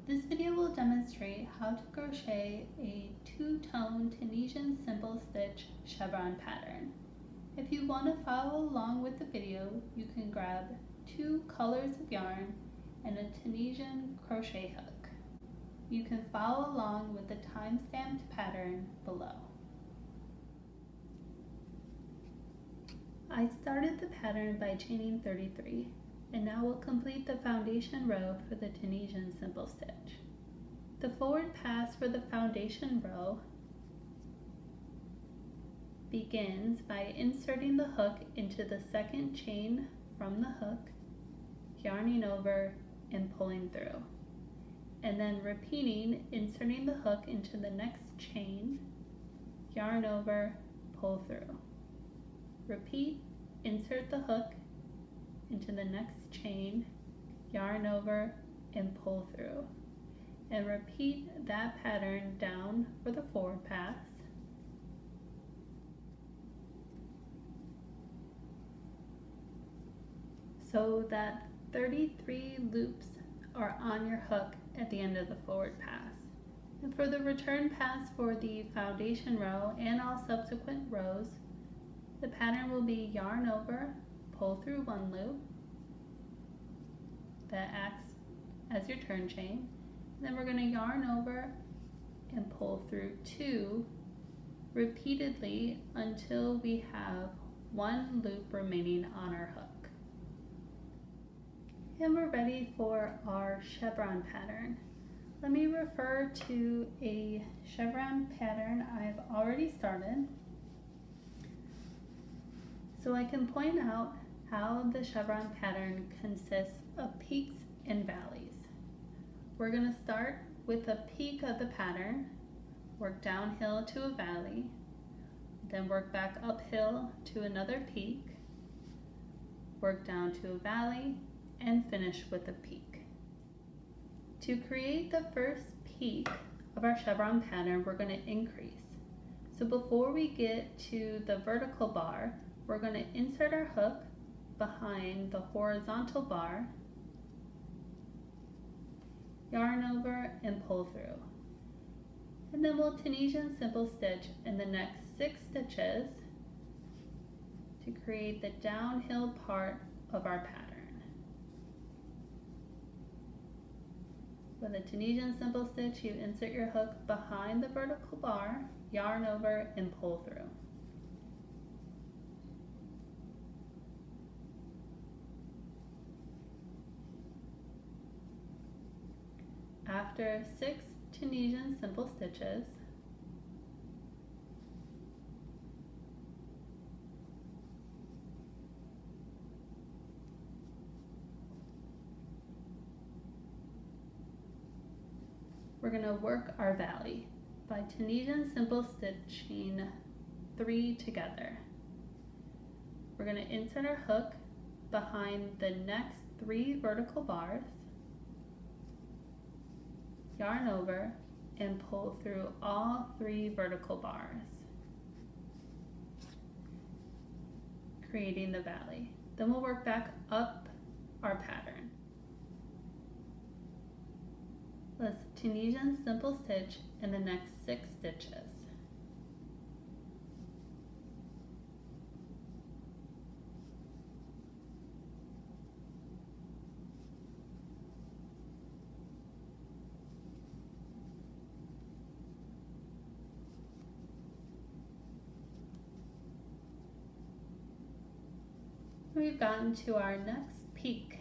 This video will demonstrate how to crochet a two-tone Tunisian Simple Stitch chevron pattern. If you want to follow along with the video, you can grab 2 colors of yarn and a Tunisian crochet hook. You can follow along with the time-stamped pattern below. I started the pattern by chaining 33. And now we'll complete the foundation row for the Tunisian Simple Stitch. The forward pass for the foundation row begins by inserting the hook into the second chain from the hook, yarning over and pulling through, and then repeating, inserting the hook into the next chain, yarn over, pull through. Repeat, insert the hook into the next chain, yarn over and pull through, and repeat that pattern down for the forward pass. So that 33 loops are on your hook at the end of the forward pass. And for the return pass for the foundation row and all subsequent rows, the pattern will be yarn over, pull through 1 loop that acts as your turn chain. And then we're going to yarn over and pull through 2 repeatedly until we have 1 loop remaining on our hook. And we're ready for our chevron pattern. Let me refer to a chevron pattern I've already started, so I can point out how the chevron pattern consists of peaks and valleys. We're going to start with a peak of the pattern, work downhill to a valley, then work back uphill to another peak, work down to a valley, and finish with a peak. To create the first peak of our chevron pattern, we're going to increase. So before we get to the vertical bar, we're going to insert our hook behind the horizontal bar, yarn over and pull through. And then we'll Tunisian Simple Stitch in the next 6 stitches to create the downhill part of our pattern. With a Tunisian Simple Stitch, you insert your hook behind the vertical bar, yarn over and pull through. After 6 Tunisian Simple Stitches, we're going to work our valley by Tunisian Simple Stitching 3 together. We're going to insert our hook behind the next 3 vertical bars, yarn over and pull through all 3 vertical bars, creating the valley. Then we'll work back up our pattern. Let's Tunisian Simple Stitch in the next 6 stitches. We've gotten to our next peak.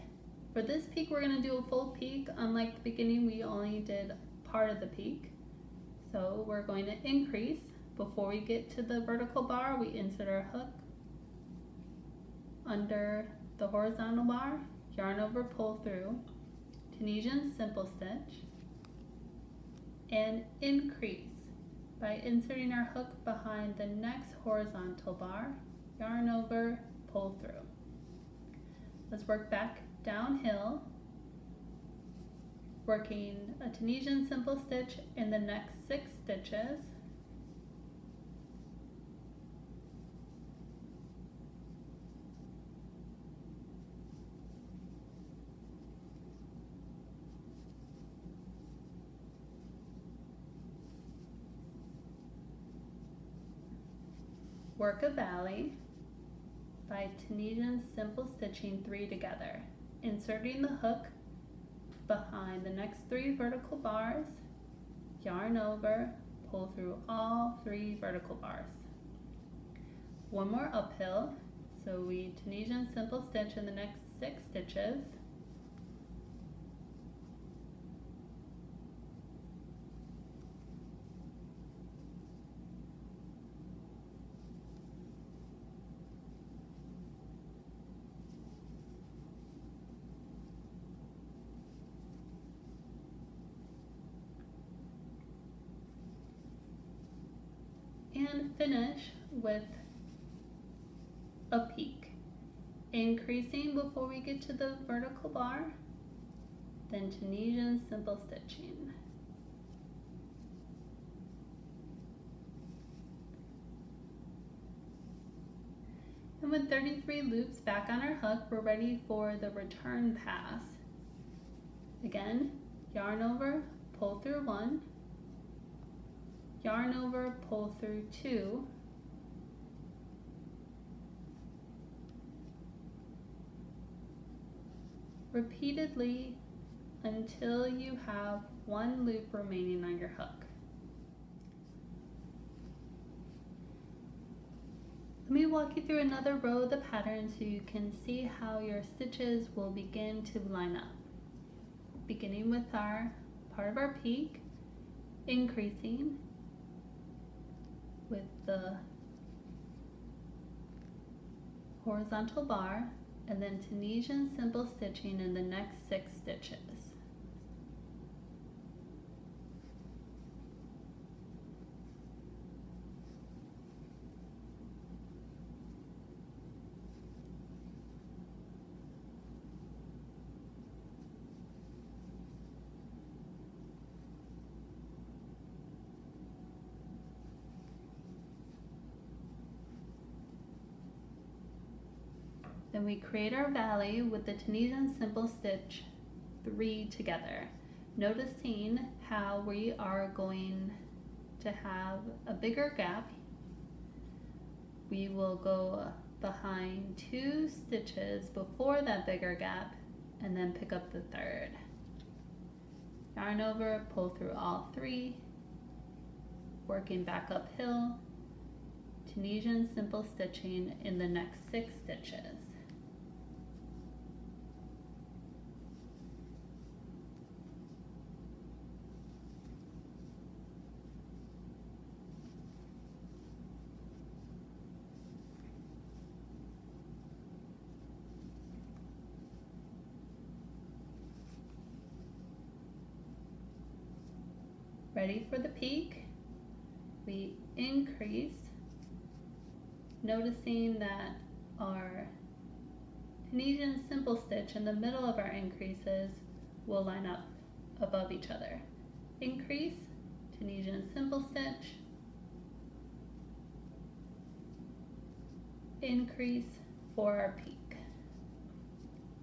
For this peak, we're going to do a full peak. Unlike the beginning, we only did part of the peak. So we're going to increase. Before we get to the vertical bar, we insert our hook under the horizontal bar, yarn over, pull through, Tunisian Simple Stitch, and increase by inserting our hook behind the next horizontal bar, yarn over, pull through. Let's work back downhill, working a Tunisian Simple Stitch in the next 6 stitches, Work a valley by Tunisian Simple Stitching 3 together, inserting the hook behind the next 3 vertical bars, yarn over, pull through all 3 vertical bars. One more uphill, so we Tunisian Simple Stitch in the next 6 stitches. And finish with a peak, increasing before we get to the vertical bar, then Tunisian Simple Stitching. And with 33 loops back on our hook, we're ready for the return pass. Again, yarn over, pull through 1, yarn over, pull through 2, repeatedly until you have 1 loop remaining on your hook. Let me walk you through another row of the pattern so you can see how your stitches will begin to line up. Beginning with our part of our peak, increasing with the horizontal bar, and then Tunisian Simple Stitching in the next 6 stitches. Then we create our valley with the Tunisian Simple Stitch 3 together, noticing how we are going to have a bigger gap. We will go behind 2 stitches before that bigger gap and then pick up the 3rd. Yarn over, pull through all 3, working back uphill, Tunisian Simple Stitching in the next 6 stitches. Ready for the peak, we increase, noticing that our Tunisian Simple Stitch in the middle of our increases will line up above each other. Increase, Tunisian Simple Stitch, increase for our peak.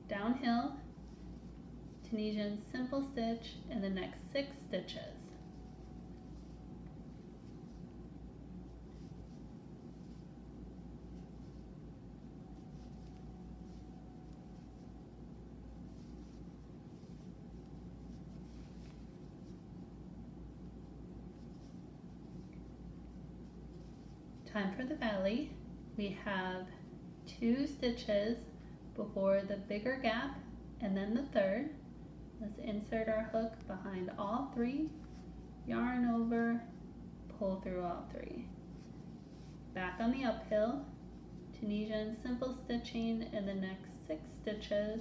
Downhill, Tunisian Simple Stitch in the next 6 stitches. Time for the valley. We have 2 stitches before the bigger gap and then the 3rd. Let's insert our hook behind all 3, yarn over, pull through all 3. Back on the uphill, Tunisian Simple Stitching in the next 6 stitches.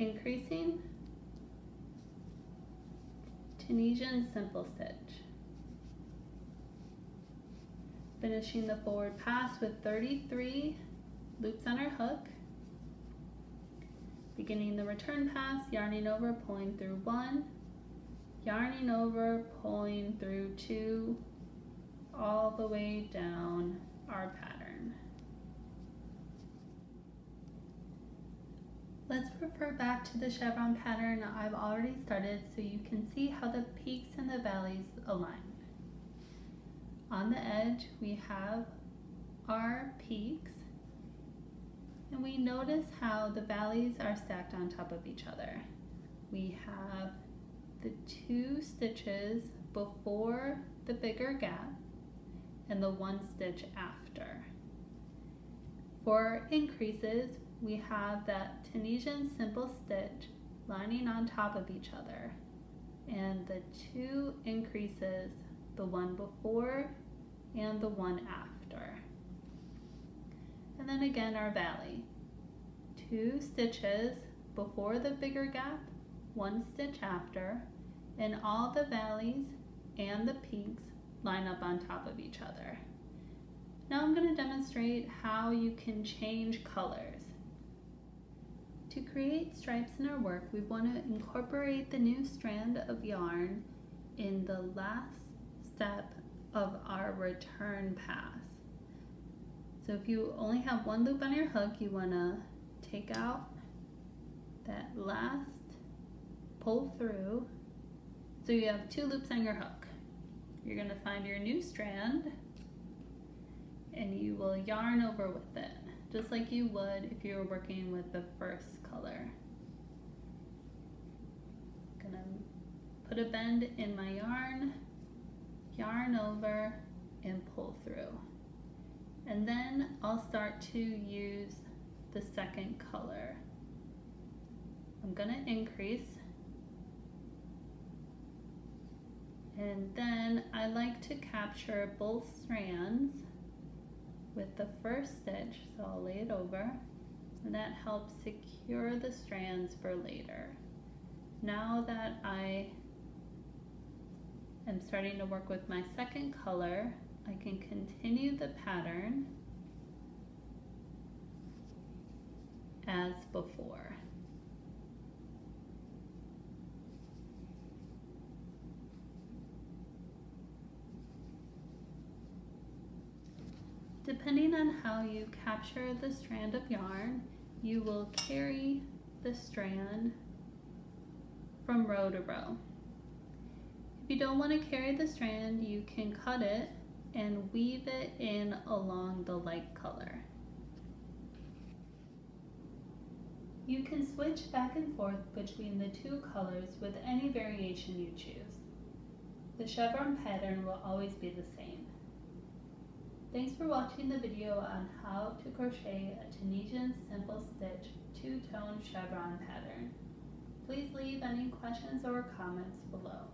Increasing, Tunisian Simple Stitch. Finishing the forward pass with 33 loops on our hook. Beginning the return pass, yarning over, pulling through 1, yarning over, pulling through 2, all the way down our pattern. Let's refer back to the chevron pattern I've already started so you can see how the peaks and the valleys align. On the edge we have our peaks, and we notice how the valleys are stacked on top of each other. We have the 2 stitches before the bigger gap and the 1 stitch after. For increases, we have that Tunisian Simple Stitch lining on top of each other, and the 2 increases, the one before and the one after. And then again our valley, 2 stitches before the bigger gap, 1 stitch after, and all the valleys and the peaks line up on top of each other. Now I'm going to demonstrate how you can change colors. To create stripes in our work, we want to incorporate the new strand of yarn in the last step of our return pass. So if you only have 1 loop on your hook, you want to take out that last pull through. So you have 2 loops on your hook. You're going to find your new strand and you will yarn over with it, just like you would if you were working with the first color. I'm going to put a bend in my yarn over and pull through. And then I'll start to use the second color. I'm going to increase, and then I like to capture both strands with the first stitch, so I'll lay it over, and that helps secure the strands for later. Now that I am starting to work with my second color, I can continue the pattern as before. Depending on how you capture the strand of yarn, you will carry the strand from row to row. If you don't want to carry the strand, you can cut it and weave it in along the light color. You can switch back and forth between the 2 colors with any variation you choose. The chevron pattern will always be the same. Thanks for watching the video on how to crochet a Tunisian Simple Stitch Two-Tone chevron pattern. Please leave any questions or comments below.